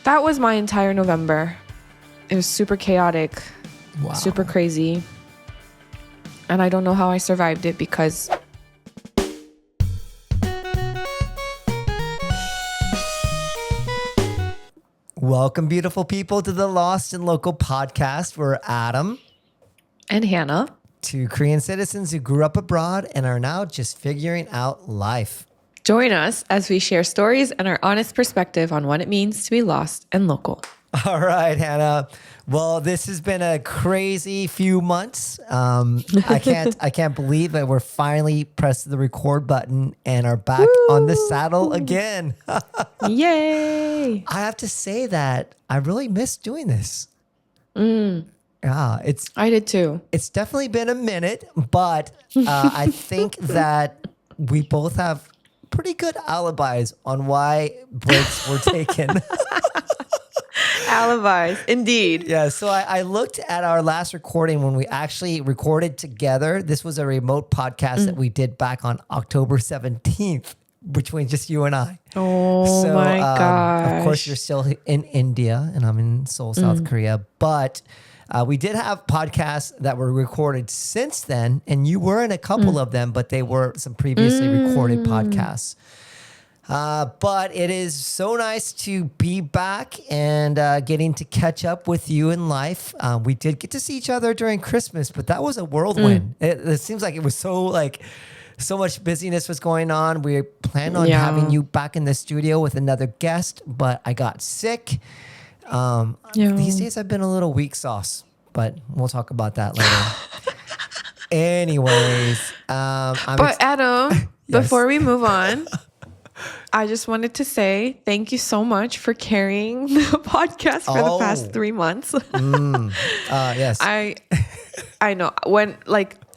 that was my entire November. It was super chaotic, super crazy. And I don't know how I survived it because... Welcome, beautiful people, to the Lost and Local podcast. We're Adam and Hannah, two Korean citizens who grew up abroad and are now just figuring out life. Join us as we share stories and our honest perspective on what it means to be lost and local. All right, Hannah. Well, this has been a crazy few months. I can't believe that we're finally pressed the record button and are back on the saddle again. Yay! I have to say that I really miss doing this. Yeah, I did too. It's definitely been a minute, but I think that we both have pretty good alibis on why breaks were taken. Alibis, indeed. Yeah, so I looked at our last recording when we actually recorded together. This was a remote podcast that we did back on October 17th between just you and I. Oh, so, my gosh. Of course, you're still in India and I'm in Seoul, South Korea. But we did have podcasts that were recorded since then, and you were in a couple of them, but they were some previously recorded podcasts. But it is so nice to be back and getting to catch up with you in life. We did get to see each other during Christmas, but that was a whirlwind. It seems like it was so much busyness was going on. We planned on having you back in the studio with another guest, but I got sick. These days I've been a little weak sauce, but we'll talk about that later. Anyways, Adam, before we move on, I just wanted to say thank you so much for carrying the podcast for the past 3 months. Yes. I know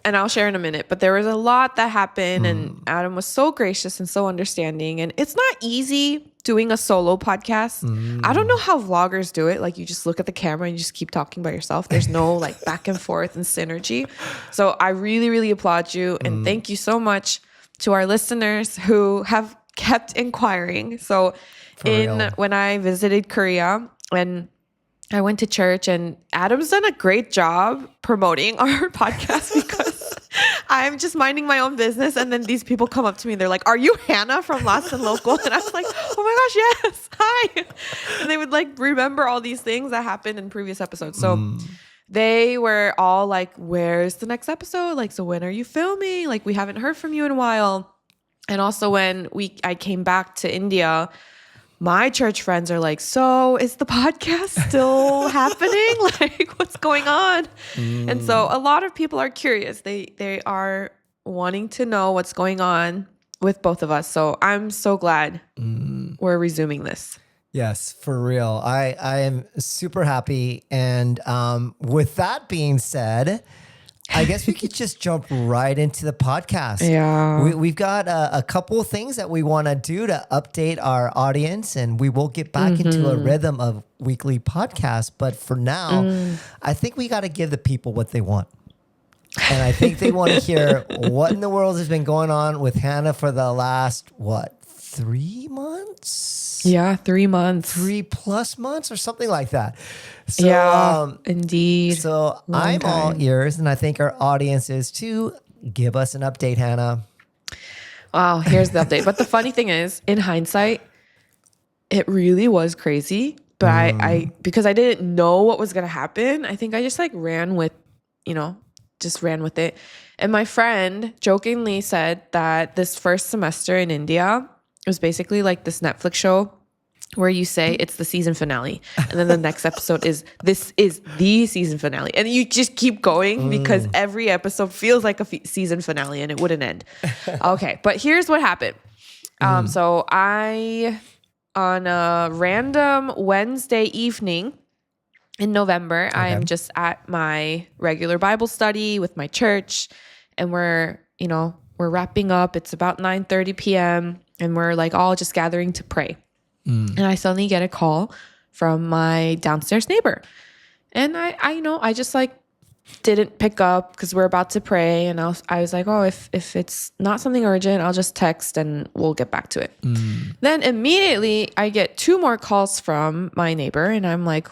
and I'll share in a minute, but there was a lot that happened and Adam was so gracious and so understanding. And it's not easy doing a solo podcast. I don't know how vloggers do it. Like you just look at the camera and you just keep talking by yourself. There's no back and forth and synergy. So I really, really applaud you. And thank you so much to our listeners who have kept inquiring. So when I visited Korea and I went to church, and Adam's done a great job promoting our podcast because I'm just minding my own business. And then these people come up to me and they're like, "Are you Hannah from Lost and Local?" And I was like, "Oh my gosh, yes. Hi." And they would remember all these things that happened in previous episodes. So they were all like, "Where's the next episode? So when are you filming? We haven't heard from you in a while." And also when I came back to India, my church friends are like, "So is the podcast still happening? What's going on?" And so a lot of people are curious. They are wanting to know what's going on with both of us. So I'm so glad we're resuming this. Yes, for real. I am super happy. And with that being said, I guess we could just jump right into the podcast. Yeah. We've got a couple of things that we want to do to update our audience, and we will get back into a rhythm of weekly podcasts. But for now, I think we got to give the people what they want. And I think they want to hear what in the world has been going on with Hannah for the last, 3 months? Yeah, 3 months. 3+ months or something like that. So, yeah, indeed. So I'm all ears, and I think our audience is too. Give us an update, Hannah. Wow, here's the update. But the funny thing is, in hindsight, it really was crazy. But I because I didn't know what was going to happen, I think I just ran with it. And my friend jokingly said that this first semester in India, it was basically this Netflix show where you say it's the season finale. And then the next episode is, this is the season finale. And you just keep going because every episode feels like a season finale and it wouldn't end. Okay, but here's what happened. So on a random Wednesday evening in November, I'm just at my regular Bible study with my church. And we're wrapping up. It's about 9:30 p.m. and we're all just gathering to pray. And I suddenly get a call from my downstairs neighbor. And I just didn't pick up because we're about to pray. And I was like, oh, if it's not something urgent, I'll just text and we'll get back to it. Then immediately I get 2 more calls from my neighbor and I'm like,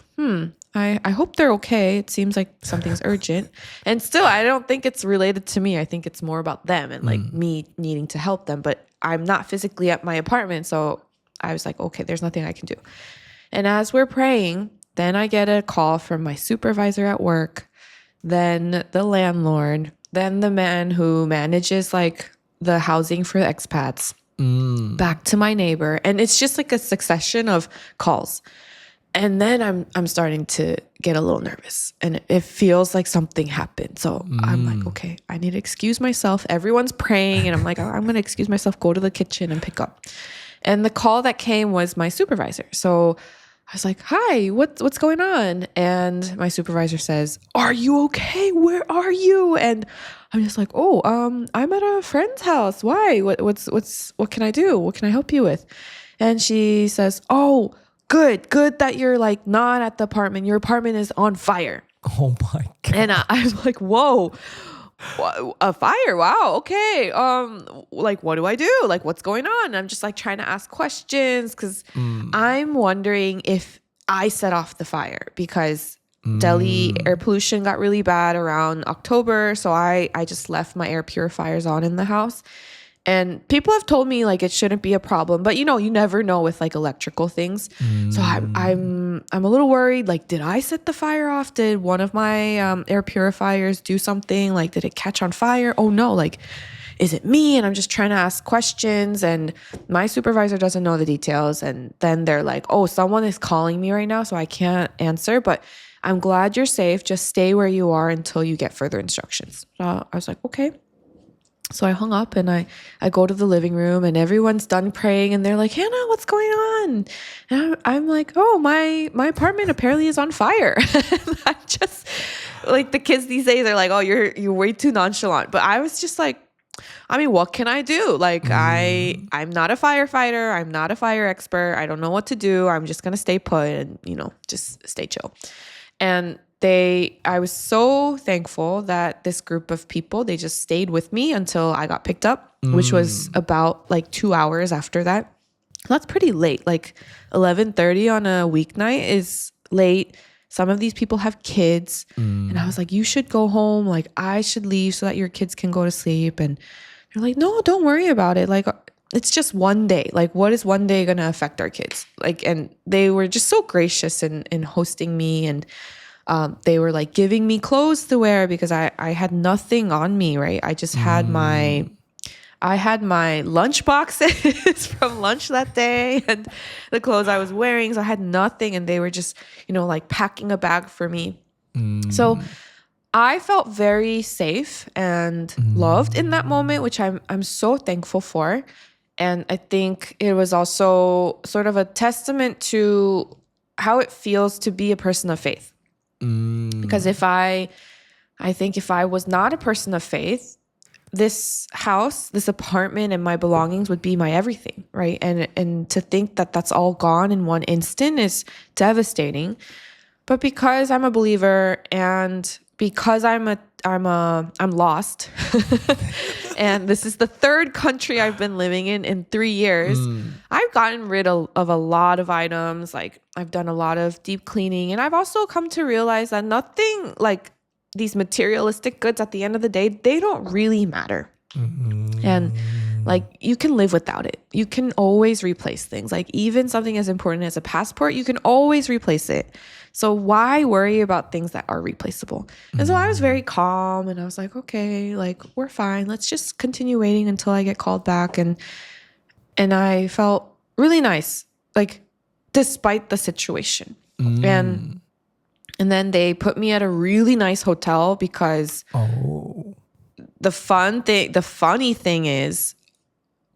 I hope they're okay. It seems like something's urgent. And still, I don't think it's related to me. I think it's more about them and like me needing to help them. But I'm not physically at my apartment. So I was like, okay, there's nothing I can do. And as we're praying, then I get a call from my supervisor at work, then the landlord, then the man who manages like the housing for expats, back to my neighbor. And it's just like a succession of calls. And then I'm starting to get a little nervous and it feels like something happened. So I'm like, okay, I need to excuse myself. Everyone's praying and I'm like, I'm going to excuse myself, go to the kitchen and pick up. And the call that came was my supervisor. So I was like, hi, what's going on? And my supervisor says, are you okay? Where are you? And I'm just like, oh, I'm at a friend's house. Why? What can I do? What can I help you with? And she says, oh, good that you're like not at the apartment. Your apartment is on fire. Oh my God. And I'm like, whoa, a fire. Wow. Okay. Like, what do I do? Like, what's going on? And I'm just like trying to ask questions because I'm wondering if I set off the fire because Delhi air pollution got really bad around October. So I just left my air purifiers on in the house. And people have told me like it shouldn't be a problem, but you never know with like electrical things. So I'm a little worried. Like, did I set the fire off? Did one of my air purifiers do something? Like, did it catch on fire? Oh no! Like, is it me? And I'm just trying to ask questions, and my supervisor doesn't know the details. And then they're like, "Oh, someone is calling me right now, so I can't answer. But I'm glad you're safe. Just stay where you are until you get further instructions." So I was like, "Okay." So I hung up and I go to the living room and everyone's done praying and they're like, Hannah, what's going on? And I'm like, oh, my apartment apparently is on fire. I'm just like, the kids these days are like, oh, you're way too nonchalant. But I was just like, I mean, what can I do? Like, I'm not a firefighter. I'm not a fire expert. I don't know what to do. I'm just going to stay put and, just stay chill. And I was so thankful that this group of people, they just stayed with me until I got picked up, which was about like 2 hours after that. That's pretty late. Like 11:30 on a weeknight is late. Some of these people have kids. And I was like, you should go home. Like, I should leave so that your kids can go to sleep. And they're like, no, don't worry about it. Like, it's just one day. Like, what is one day going to affect our kids? Like, and they were just so gracious in hosting me. And they were like giving me clothes to wear because I had nothing on me, right? I just had I had my lunch boxes from lunch that day and the clothes I was wearing. So I had nothing and they were just, like packing a bag for me. So I felt very safe and loved in that moment, which I'm so thankful for. And I think it was also sort of a testament to how it feels to be a person of faith. Because I think if I was not a person of faith, this house, this apartment and my belongings would be my everything, right? And to think that that's all gone in one instant is devastating. But because I'm a believer and because I'm lost and this is the 3rd country I've been living in 3 years, I've gotten rid of a lot of items. Like, I've done a lot of deep cleaning, and I've also come to realize that nothing like these materialistic goods at the end of the day, they don't really matter. And like, you can live without it. You can always replace things. Like, even something as important as a passport, you can always replace it. So why worry about things that are replaceable? And so I was very calm and I was like, okay, like, we're fine. Let's just continue waiting until I get called back. And I felt really nice, like, despite the situation. And then they put me at a really nice hotel because the funny thing is,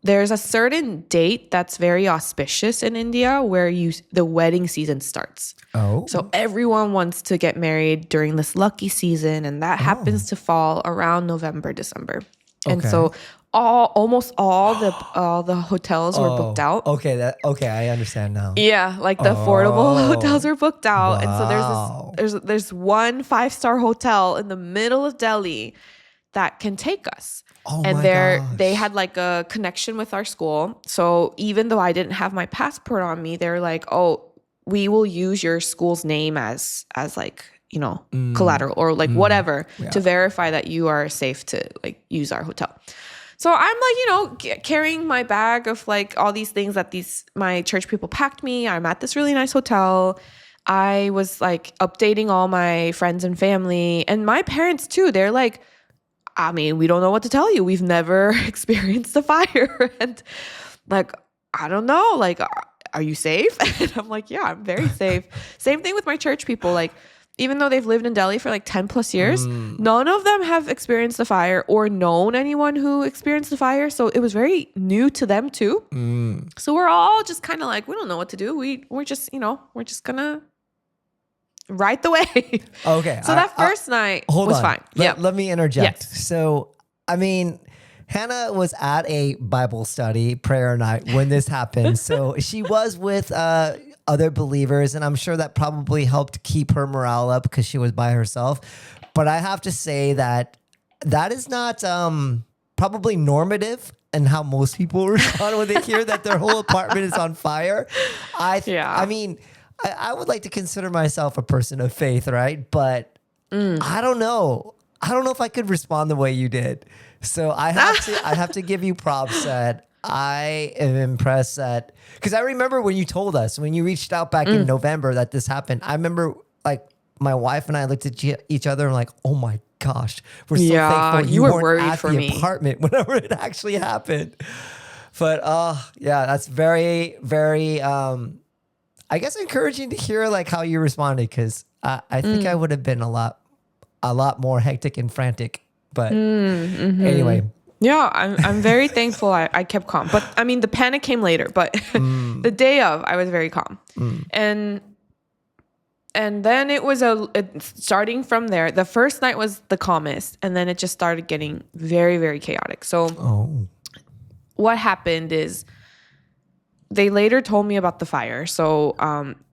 there's a certain date that's very auspicious in India where the wedding season starts. Oh. So everyone wants to get married during this lucky season, and that happens to fall around November, December. And so almost all the hotels were booked out. Okay, I understand now. Yeah, like the affordable hotels were booked out. And so Wow. there's one 5-star hotel in the middle of Delhi that can take us. Oh And my they gosh. had like a connection with our school. So even though I didn't have my passport on me, they're like, "Oh, we will use your school's name as like, collateral or like whatever to verify that you are safe to like use our hotel." So I'm like, carrying my bag of like all these things that my church people packed me. I'm at this really nice hotel. I was like updating all my friends and family and my parents too. They're like, I mean, we don't know what to tell you. We've never experienced a fire. And like, I don't know, like, are you safe? And I'm like, yeah, I'm very safe. Same thing with my church people. Like, even though they've lived in Delhi for like 10 plus years, none of them have experienced a fire or known anyone who experienced a fire. So it was very new to them too. So we're all just kind of like, we don't know what to do. We're just, we're just gonna ride the wave. Okay. So that first night was fine. Let me interject. Yes. So, I mean, Hannah was at a Bible study prayer night when this happened. So she was with other believers, and I'm sure that probably helped keep her morale up because she was by herself. But I have to say that is not probably normative and how most people respond when they hear that their whole apartment is on fire. I mean, I would like to consider myself a person of faith, right? But I don't know. I don't know if I could respond the way you did. So I have to give you props that I am impressed that, because I remember when you told us, when you reached out back in November that this happened, I remember like my wife and I looked at each other and like, oh my gosh, we're so thankful you were weren't worried at for the me. apartment whenever it actually happened. But yeah, that's very, very, I guess encouraging to hear like how you responded, because I think I would have been a lot more hectic and frantic. But anyway. Yeah, I'm very thankful I kept calm. But I mean, the panic came later. But the day of, I was very calm. And then it was starting from there. The first night was the calmest. And then it just started getting very, very chaotic. So what happened is they later told me about the fire. So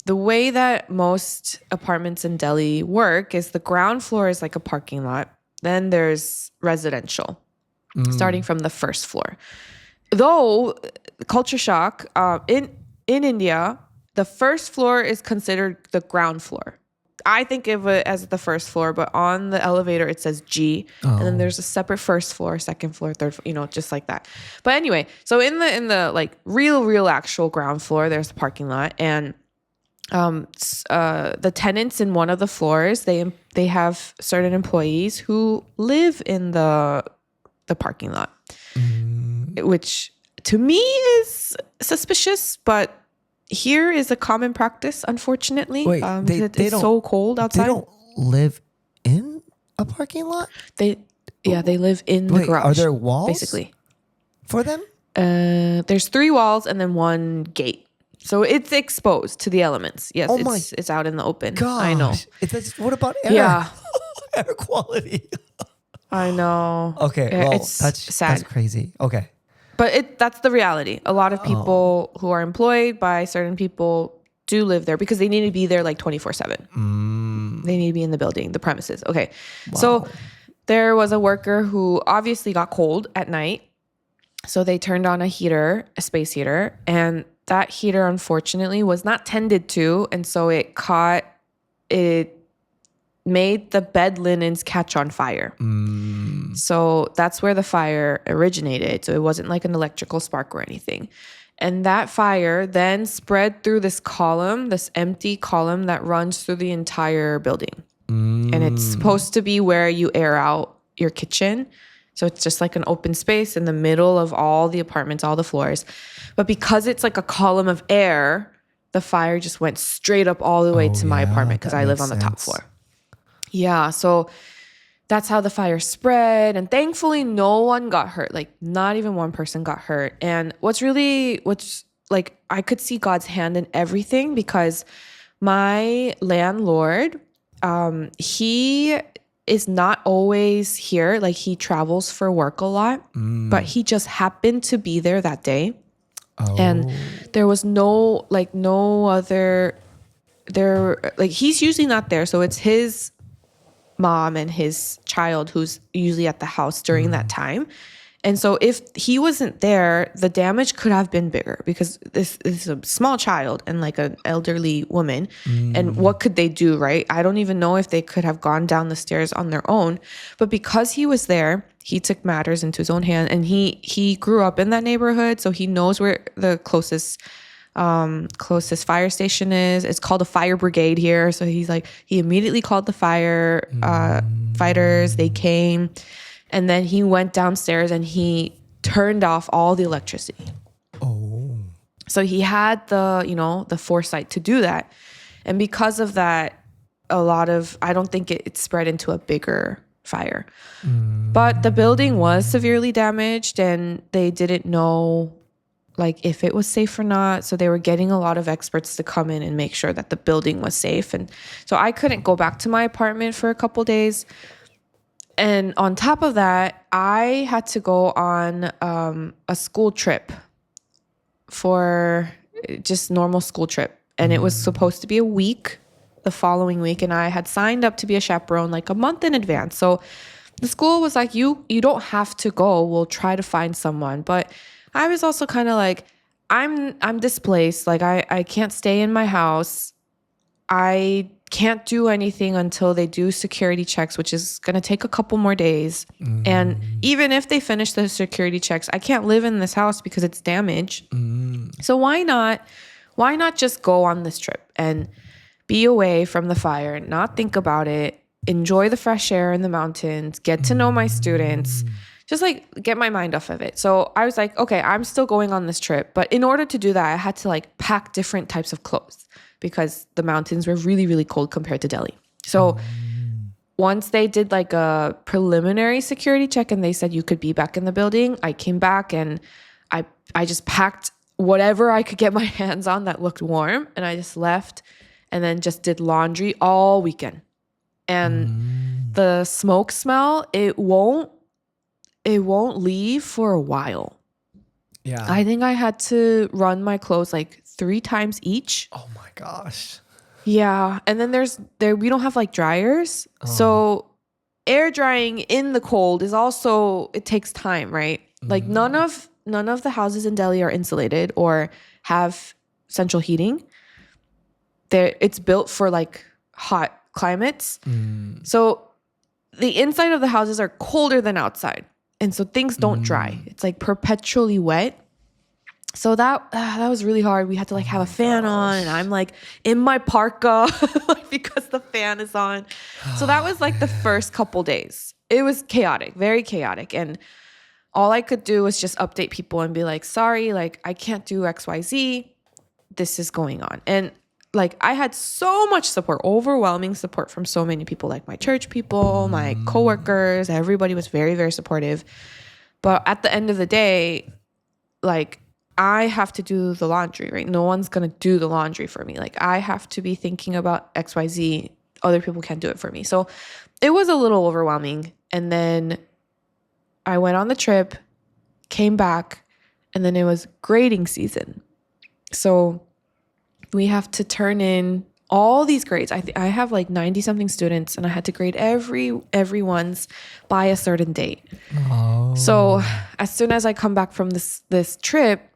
the way that most apartments in Delhi work is the ground floor is like a parking lot. Then there's residential, starting from the first floor. Though, culture shock, in India, the first floor is considered the ground floor. I think of it as the first floor, but on the elevator it says G, and then there's a separate first floor, second floor, third, just like that. But anyway, so in the like real actual ground floor, there's the parking lot, and the tenants in one of the floors, they have certain employees who live in the parking lot, which to me is suspicious, but here is a common practice, unfortunately. Wait, it's so cold outside. They don't live in a parking lot? They live in the garage. Are there walls basically for them? There's 3 walls and then 1 gate. So it's exposed to the elements. Yes, it's out in the open. Gosh. I know. What about air? Yeah. Air quality. I know. Okay, Yeah, well, it's sad. that's crazy. Okay. But that's the reality. A lot of people who are employed by certain people do live there because they need to be there like 24/7. They need to be in the building, the premises. Okay. Wow. So there was a worker who obviously got cold at night. So they turned on a space heater, and that heater unfortunately was not tended to. And so it made the bed linens catch on fire. So that's where the fire originated. So it wasn't like an electrical spark or anything. And that fire then spread through this empty column that runs through the entire building. And it's supposed to be where you air out your kitchen. So it's just like an open space in the middle of all the apartments, all the floors. But because it's like a column of air, the fire just went straight up all the way to my apartment because I live on the top floor. Yeah, so that's how the fire spread. And thankfully, no one got hurt. Like, not even one person got hurt. And what's like, I could see God's hand in everything because my landlord, he is not always here. Like he travels for work a lot, but he just happened to be there that day. And there was no other there, like he's usually not there. So it's his mom and his child who's usually at the house during that time. And so if he wasn't there, the damage could have been bigger because this is a small child and like an elderly woman. And what could they do, right? I don't even know if they could have gone down the stairs on their own. But because he was there, he took matters into his own hand, and he grew up in that neighborhood. So he knows where the closest fire station is. It's called a fire brigade here. So he immediately called the fire fighters. They came. And then he went downstairs and he turned off all the electricity. Oh. So he had the foresight to do that. And because of that, I don't think it spread into a bigger fire. But the building was severely damaged and they didn't know like if it was safe or not. So they were getting a lot of experts to come in and make sure that the building was safe. And so I couldn't go back to my apartment for a couple days. And on top of that, I had to go on a school trip for just normal school trip. And it was supposed to be a week, the following week. And I had signed up to be a chaperone like a month in advance. So the school was like, you don't have to go. We'll try to find someone. But I was also kind of like, I'm displaced. Like I can't stay in my house. I can't do anything until they do security checks, which is going to take a couple more days. And even if they finish the security checks, I can't live in this house because it's damaged. So why not just go on this trip and be away from the fire, not think about it, enjoy the fresh air in the mountains, get to know my students, just like get my mind off of it. So I was like, okay, I'm still going on this trip. But in order to do that, I had to like pack different types of clothes, because the mountains were really, really cold compared to Delhi. So once they did like a preliminary security check and they said you could be back in the building, I came back and I just packed whatever I could get my hands on that looked warm, and I just left and then just did laundry all weekend. And the smoke smell, it won't leave for a while. Yeah. I think I had to run my clothes like 3 times each. Oh my gosh. Yeah. And then we don't have like dryers. So air drying in the cold is also, it takes time, right? Like none of the houses in Delhi are insulated or have central heating. It's built for like hot climates. So the inside of the houses are colder than outside. And so things don't dry. It's like perpetually wet. So that was really hard. We had to like have a fan on, and I'm like in my parka because the fan is on. So that was like the first couple days. It was chaotic, very chaotic. And all I could do was just update people and be like, sorry, like I can't do XYZ. This is going on. And like I had so much support, overwhelming support from so many people, like my church people, my coworkers, everybody was very, very supportive. But at the end of the day, like I have to do the laundry, right? No one's going to do the laundry for me. Like I have to be thinking about XYZ. Other people can't do it for me. So it was a little overwhelming. And then I went on the trip, came back, and then it was grading season. So we have to turn in all these grades. I have like 90 something students, and I had to grade everyone's by a certain date. Oh. So as soon as I come back from this trip,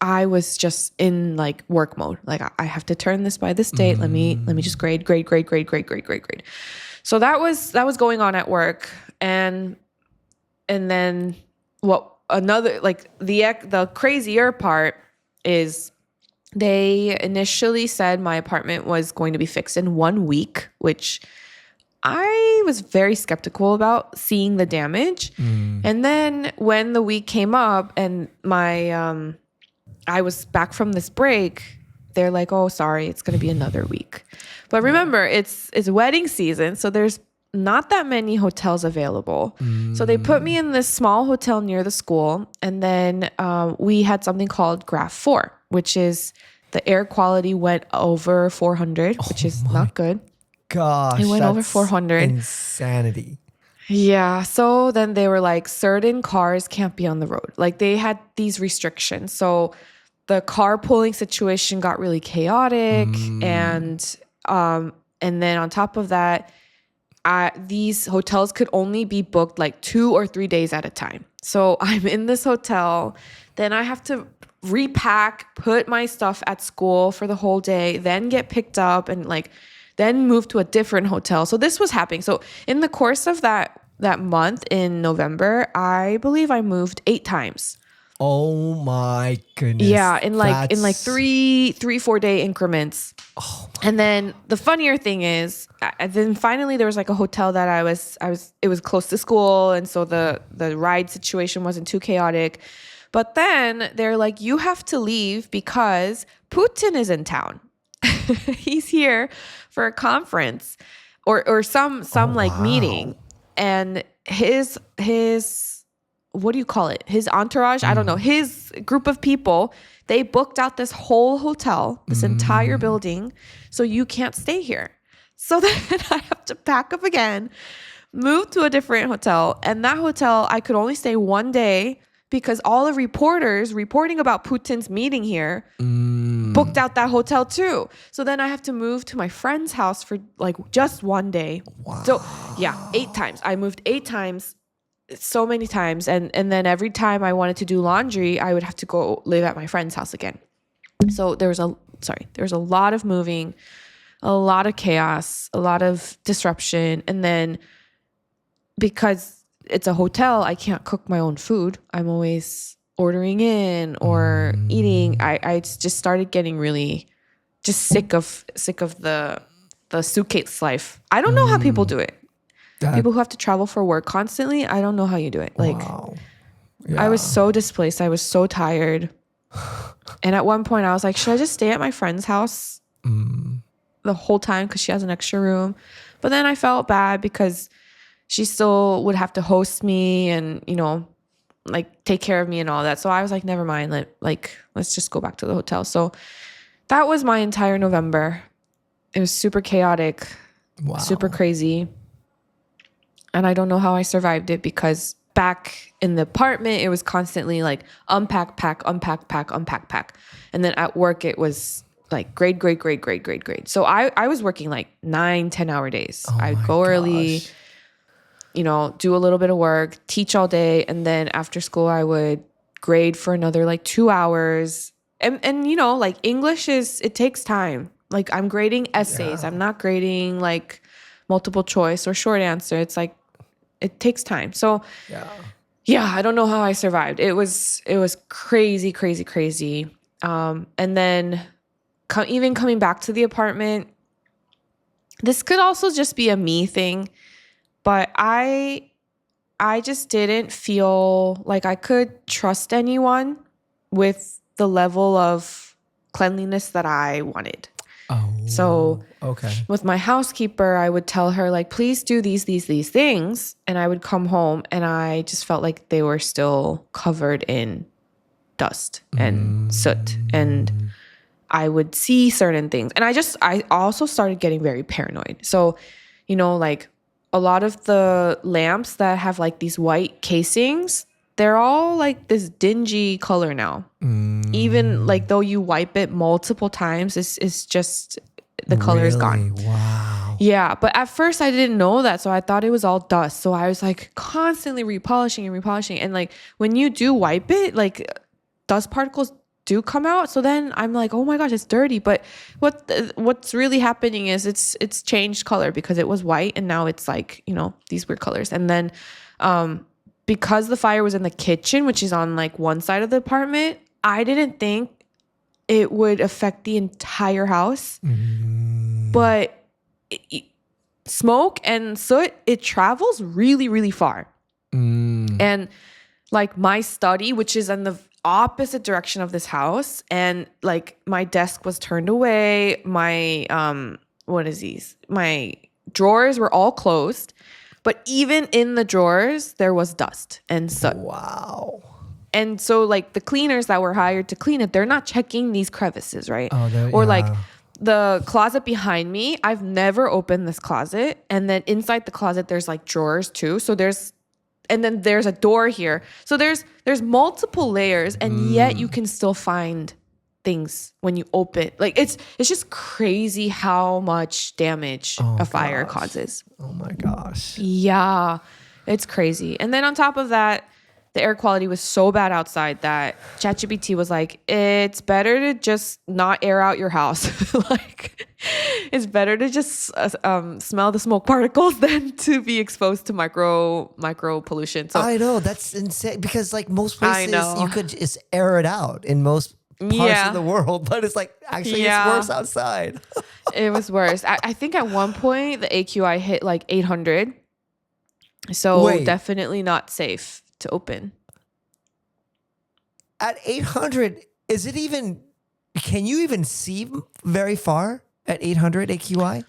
I was just in like work mode. Like I have to turn this by this date. Let me just grade. So that was going on at work, and then another like the crazier part is, they initially said my apartment was going to be fixed in 1 week, which I was very skeptical about, seeing the damage. And then when the week came up and I was back from this break, they're like, oh, sorry, it's going to be another week. But remember, it's wedding season, so there's not that many hotels available. So they put me in this small hotel near the school. And then we had something called graph 4, which is the air quality went over 400, which is not good. gosh. It went over that's 400. Insanity. Yeah. So then they were like, certain cars can't be on the road. Like they had these restrictions. So the carpooling situation got really chaotic. And then on top of that, these hotels could only be booked like 2 or 3 days at a time. So I'm in this hotel, then I have to repack, put my stuff at school for the whole day, then get picked up and like then move to a different hotel. So this was happening. So in the course of that month in November, I believe I moved 8 times. Oh my goodness. Yeah, in like 4 day increments. Oh and then the funnier thing is, then finally there was like a hotel that it was close to school, and so the ride situation wasn't too chaotic. But then they're like, you have to leave because Putin is in town. He's here for a conference or some like meeting, and his what do you call it? His entourage, I don't know, his group of people, they booked out this whole hotel, this entire building, so you can't stay here. So then I have to pack up again, move to a different hotel, and that hotel I could only stay 1 day because all the reporters reporting about Putin's meeting here booked out that hotel too. So then I have to move to my friend's house for like just 1 day. Wow. So yeah, 8 times. I moved 8 times. So many times, and then every time I wanted to do laundry, I would have to go live at my friend's house again. So there was a lot of moving, a lot of chaos, a lot of disruption, and then because it's a hotel, I can't cook my own food. I'm always ordering in or eating. I just started getting really just sick of the suitcase life. I don't know how people do it. People who have to travel for work constantly, I don't know how you do it. Like, wow. I was so displaced. I was so tired. And at one point I was like, should I just stay at my friend's house the whole time because she has an extra room? But then I felt bad because she still would have to host me and, you know, like take care of me and all that. So I was like, never mind. Let's just go back to the hotel. So that was my entire November. It was super chaotic, super crazy. And I don't know how I survived it because back in the apartment, it was constantly like unpack, pack, unpack, pack, unpack, pack. And then at work, it was like grade. So I was working like 9-10 hour days. I'd go early, you know, do a little bit of work, teach all day. And then after school, I would grade for another like 2 hours. And you know, like English it takes time. Like I'm grading essays. I'm not grading like multiple choice or short answer. It's like, it takes time. So yeah, I don't know how I survived. It was crazy. And then even coming back to the apartment, this could also just be a me thing, but I just didn't feel like I could trust anyone with the level of cleanliness that I wanted. So with my housekeeper, I would tell her like, please do these things. And I would come home and I just felt like they were still covered in dust and soot. And I would see certain things. And I also started getting very paranoid. So, you know, like a lot of the lamps that have like these white casings, they're all like this dingy color now. Even like though you wipe it multiple times, it's just the color is gone. Wow. Yeah, but at first I didn't know that, so I thought it was all dust. So I was like constantly repolishing, and like when you do wipe it, like dust particles do come out. So then I'm like, oh my gosh, it's dirty. But what's really happening is it's changed color because it was white and now it's like, you know, these weird colors. And then because the fire was in the kitchen, which is on like one side of the apartment, I didn't think it would affect the entire house. But smoke and soot, it travels really, really far. And like my study, which is in the opposite direction of this house, and like my desk was turned away. My my drawers were all closed, but even in the drawers there was dust and soot. Wow. And so like the cleaners that were hired to clean it, they're not checking these crevices, right? Like the closet behind me, I've never opened this closet. And then inside the closet, there's like drawers too. So and then there's a door here. So there's multiple layers, and yet you can still find things when you open. Like it's just crazy how much damage a fire causes. Oh my gosh. Yeah, it's crazy. And then on top of that, the air quality was so bad outside that ChatGPT was like, it's better to just not air out your house. Like, it's better to just smell the smoke particles than to be exposed to micro pollution. So I know, that's insane, because like most places you could just air it out in most parts of the world, but it's like actually it's worse outside. It was worse. I think at one point the AQI hit like 800. So definitely not safe to open. At 800, is it even, can you even see very far at 800 AQI?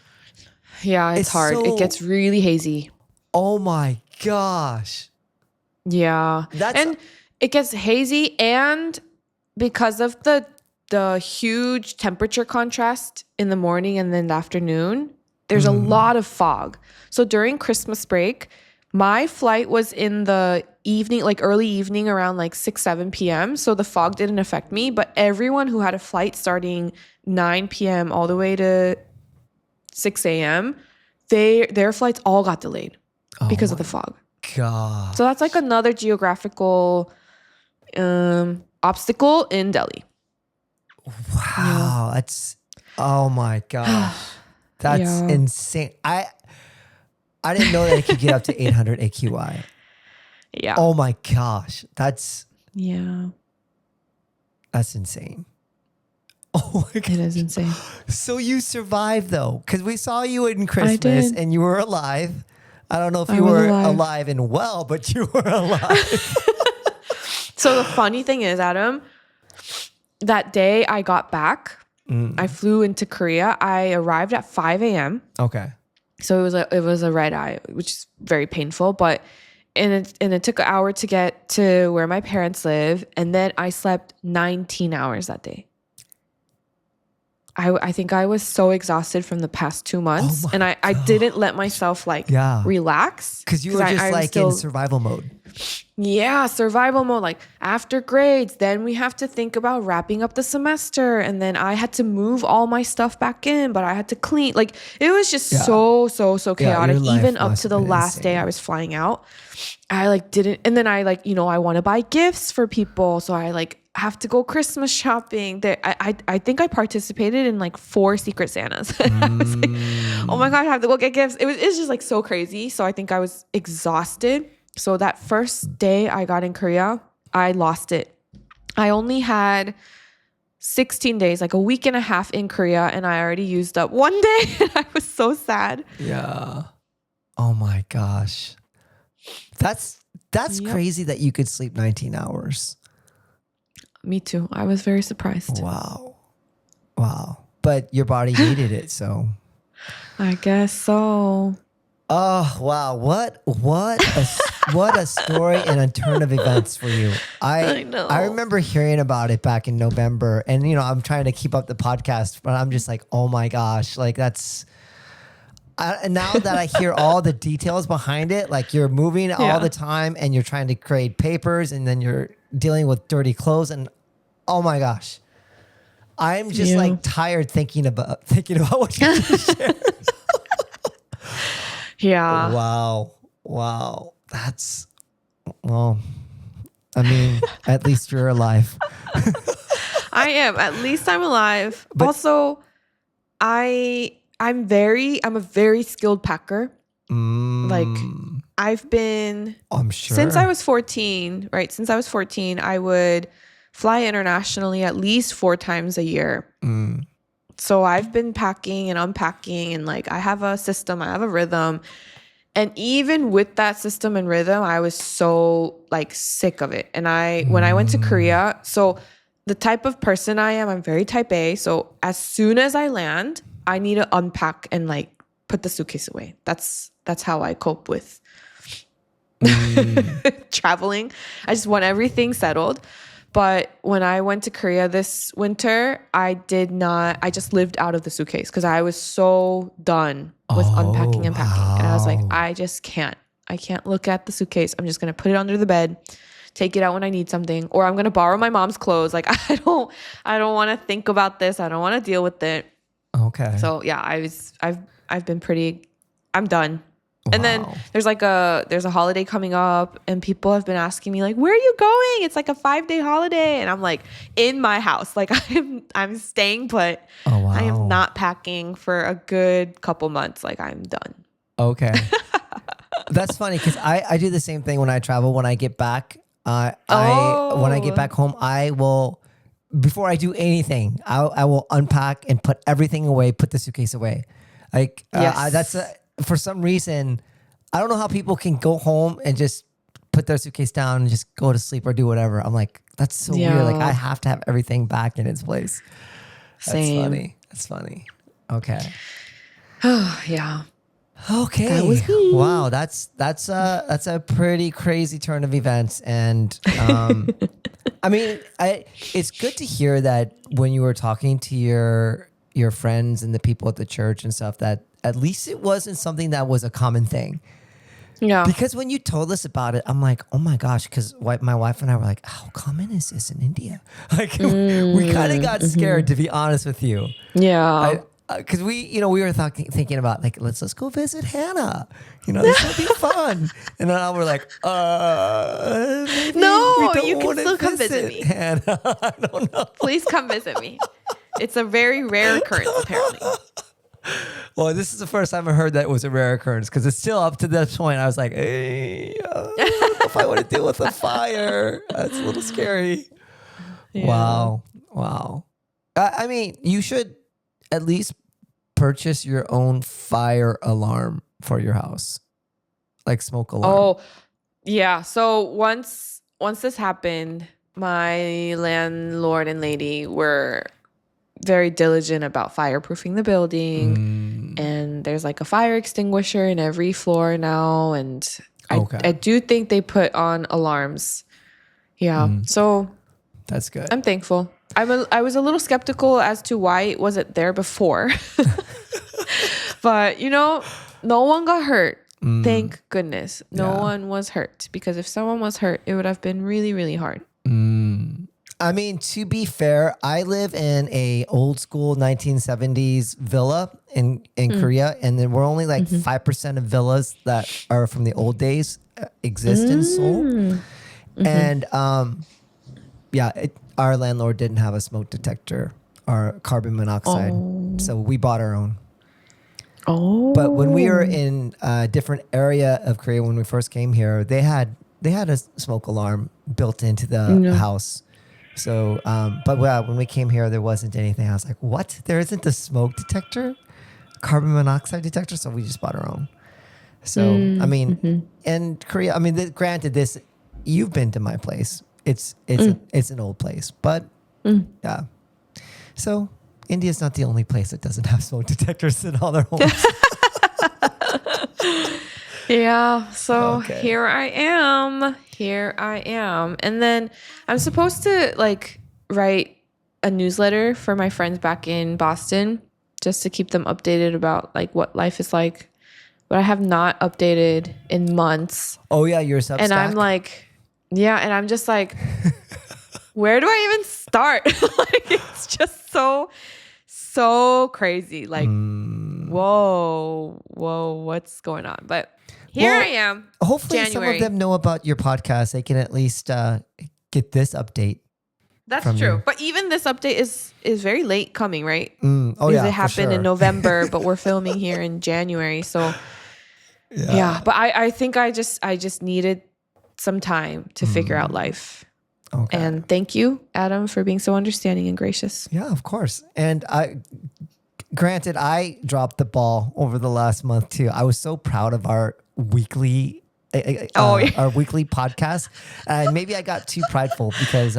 Yeah, it's hard. It gets really hazy. Oh my gosh. Yeah. And it gets hazy, and because of the huge temperature contrast in the morning and then the afternoon, there's a lot of fog. So during Christmas break, my flight was in the evening, like early evening, around like 6-7 p.m. So the fog didn't affect me, but everyone who had a flight starting 9 p.m. all the way to 6 a.m., their flights all got delayed because of the fog. God. So that's like another geographical obstacle in Delhi. Wow. That's, oh my gosh. That's insane. I didn't know that it could get up to 800 AQI. Yeah. Oh my gosh. That's insane. Oh my God. It is insane. So you survived though, because we saw you in Christmas and you were alive. I don't know if you were alive and well, but you were alive. So the funny thing is, Adam, that day I got back, I flew into Korea. I arrived at 5 a.m. Okay. So it was a red eye, which is very painful, and it took an hour to get to where my parents live, and then I slept 19 hours that day. I think I was so exhausted from the past 2 months, and I didn't let myself relax, because you were just in survival mode. Yeah, survival mode. Like after grades, then we have to think about wrapping up the semester, and then I had to move all my stuff back in, but I had to clean. Like it was just so chaotic. Even up to the last day I was flying out, I didn't. And then I I want to buy gifts for people, so I have to go Christmas shopping. I think I participated in 4 Secret Santas. I was like, oh my God, I have to go get gifts. It's just so crazy. So I think I was exhausted. So that first day I got in Korea, I lost it. I only had 16 days, like a week and a half in Korea, and I already used up 1 day. I was so sad. Yeah. Oh my gosh. That's crazy that you could sleep 19 hours. Me too. I was very surprised. Wow. But your body needed it, so. I guess so. Oh, wow. What a story and a turn of events for you. I know. I remember hearing about it back in November, and I'm trying to keep up the podcast, but I'm just like, oh my gosh, that's and now that I hear all the details behind it, you're moving all the time and you're trying to create papers, and then you're dealing with dirty clothes, and oh my gosh, I'm just tired thinking about what you just shared. Yeah. Wow. That's, well, I mean, at least you're alive. I am. At least I'm alive. But also, I'm a very skilled packer. I've been, I'm sure. Since I was 14, right? Since I was 14, I would fly internationally at least 4 times a year. So I've been packing and unpacking, and I have a system, I have a rhythm. And even with that system and rhythm, I was so sick of it. And when I went to Korea, so the type of person I am, I'm very type A. So as soon as I land, I need to unpack and put the suitcase away. That's how I cope with traveling. I just want everything settled. But when I went to Korea this winter, I just lived out of the suitcase because I was so done with unpacking and packing. And I was like, I just can't. I can't look at the suitcase. I'm just going to put it under the bed, take it out when I need something, or I'm going to borrow my mom's clothes. Like, I don't want to think about this. I don't want to deal with it. Okay. So yeah, I've been pretty, I'm done. And then there's a holiday coming up and people have been asking me like, where are you going? It's like a 5-day holiday. And I'm like, in my house, like I'm staying put. Oh, wow. I am not packing for a good couple months. Like I'm done. Okay. That's funny because I do the same thing when I travel. When I get back, when I get back home, I will, before I do anything, I will unpack and put everything away, put the suitcase away. Like for some reason, I don't know how people can go home and just put their suitcase down and just go to sleep or do whatever. I'm like, that's so weird. Like I have to have everything back in its place. Same. That's funny. Okay. Yeah. Okay. That was me. Wow. That's a pretty crazy turn of events. And I mean, it's good to hear that when you were talking to your friends and the people at the church and stuff, that at least it wasn't something that was a common thing. Yeah. Because when you told us about it, I'm like, oh my gosh, because my wife and I were like, how common is this in India? Like we kind of got scared, to be honest with you. Yeah. Because we were thinking about like, let's go visit Hannah. This will be fun. And then we're like, maybe no, we don't you can wanna still come visit me. Hannah. I don't know. Please come visit me. It's a very rare occurrence, apparently. Well, this is the first time I heard that it was a rare occurrence because it's still up to this point. I was like, hey, I don't know if I want to deal with a fire. That's a little scary. Yeah. Wow. I mean, you should at least purchase your own fire alarm for your house, like smoke alarm. Oh, yeah. So once this happened, my landlord and lady were very diligent about fireproofing the building, and there's like a fire extinguisher in every floor now, and I do think they put on alarms. Yeah, so that's good. I'm thankful. I was a little skeptical as to why it wasn't there before, but no one got hurt. Thank goodness, no one was hurt, because if someone was hurt, it would have been really, really hard. I mean, to be fair, I live in a old school 1970s villa in Korea, and then we're only like 5% of villas that are from the old days exist in Seoul. And our landlord didn't have a smoke detector or carbon monoxide, so we bought our own. But when we were in a different area of Korea, when we first came here, they had a smoke alarm built into the house. So, but when we came here, there wasn't anything. I was like, what? There isn't a smoke detector, carbon monoxide detector? So we just bought our own. So, I mean, and Korea, I mean, granted this, you've been to my place. It's an old place, but yeah. So India's not the only place that doesn't have smoke detectors in all their homes. Yeah, so here I am. And then I'm supposed to like write a newsletter for my friends back in Boston just to keep them updated about like what life is like. But I have not updated in months. Oh yeah, your Substack. And I'm like, and I'm just like, where do I even start? Like it's just so crazy. Like, whoa, what's going on? But here I am. Hopefully January. some of them know about your podcast. They can at least get this update. That's true. But even this update is very late coming, right? Because it happened in November, but we're filming here in January. So but I think I just needed some time to figure out life. Okay. And thank you, Adam, for being so understanding and gracious. Yeah, of course. And granted, I dropped the ball over the last month too. I was so proud of our weekly podcast. And maybe I got too prideful because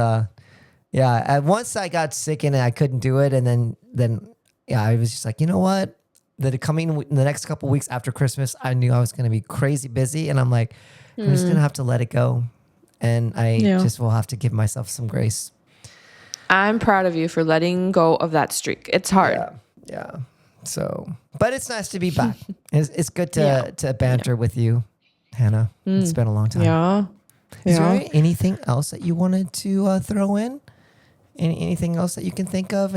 once I got sick and I couldn't do it, and then I was just like, you know what? The next couple weeks after Christmas, I knew I was going to be crazy busy, and I'm like, I'm just going to have to let it go. and I Yeah. just will have to give myself some grace. I'm proud of you for letting go of that streak. It's hard. Yeah. So, but it's nice to be back. It's good to Yeah. to banter with you, Hannah. It's been a long time. Yeah. Is there anything else that you wanted to throw in? Anything else that you can think of?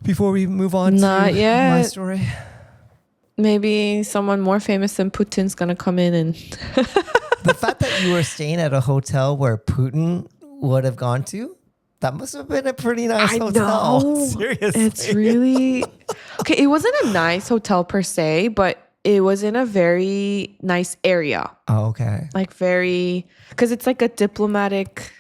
Before we move on Not to yet. my story? Maybe someone more famous than Putin's gonna come in and The fact that you were staying at a hotel where Putin would have gone to, that must have been a pretty nice hotel. know. Seriously. It's really okay. It wasn't a nice hotel per se, but it was in a very nice area. Oh, okay. Like because it's like a diplomatic.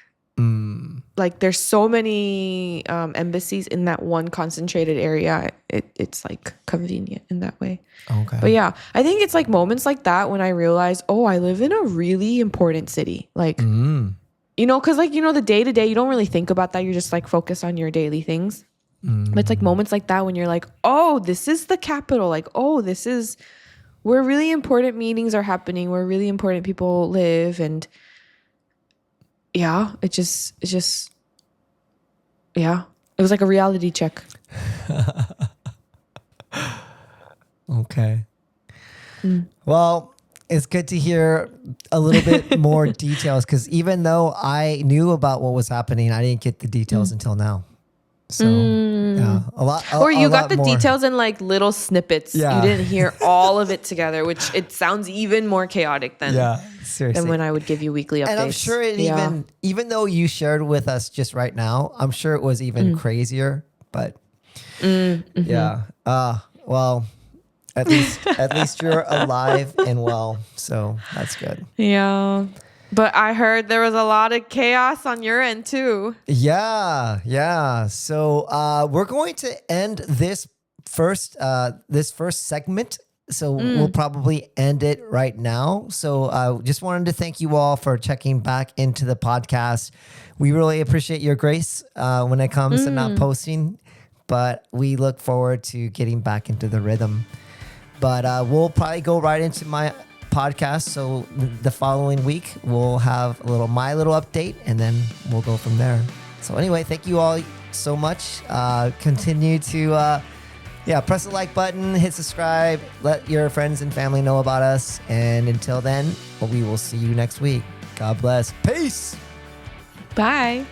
Like there's so many embassies in that one concentrated area. It's like convenient in that way. Okay. But yeah, I think it's like moments like that when I realize, oh, I live in a really important city. Like, because like, the day to day, you don't really think about that. You're just like focused on your daily things. But it's like moments like that when you're like, oh, this is the capital. Like, oh, this is where really important meetings are happening, where really important people live. And yeah, it was like a reality check. Okay. Well, it's good to hear a little bit more details, because even though I knew about what was happening, I didn't get the details until now. So yeah, Or you got the more details in like little snippets. Yeah. You didn't hear all of it together, which it sounds even more chaotic than seriously. when I would give you weekly updates. And I'm sure even though you shared with us just right now, I'm sure it was even crazier. But yeah, well, at least you're alive and well, so that's good. Yeah. But I heard there was a lot of chaos on your end too. Yeah. So we're going to end this first segment. So we'll probably end it right now. So just wanted to thank you all for checking back into the podcast. We really appreciate your grace when it comes to not posting, but we look forward to getting back into the rhythm. But we'll probably go right into my podcast. So the following week we'll have my little update, and then we'll go from there. So anyway, thank you all so much. Continue to press the like button, hit subscribe, let your friends and family know about us, and until then, we will see you next week. God bless. Peace. Bye.